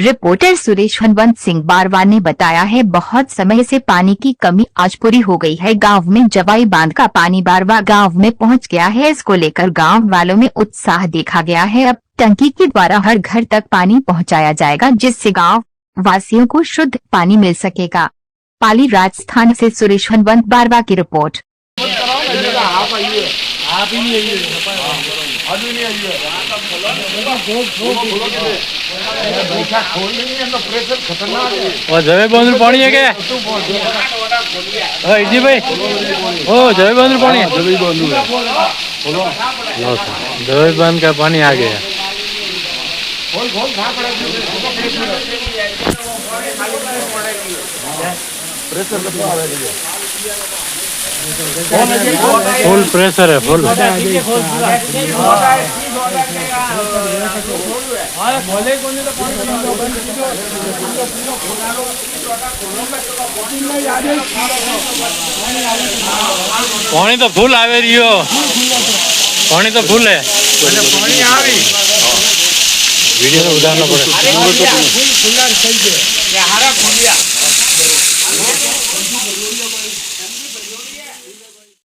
Reporter Suresh Hanwant Singh बारवा ने बताया है, बहुत समय से पानी की कमी आज पूरी हो गई है। गांव में जवाई बांध का पानी बारवा गांव में पहुंच गया है। इसको लेकर गांव वालों में उत्साह देखा गया है। अब टंकी के द्वारा हर घर तक पानी पहुंचाया जाएगा, जिससे गांव वासियों को शुद्ध पानी मिल सकेगा। पाली राजस्थान से सुरेश हनवंत बारवा की रिपोर्ट। जवे बंदर पानी है क्या? जी भाई, ओ जवे बंदर पानी है। जवे बंद का पानी आ गया। फुल प्रेशर है, फुल। पानी तो फुल आवे रियो, पानी तो फुल है। पानी आवी वीडियो में उतारना पड़े।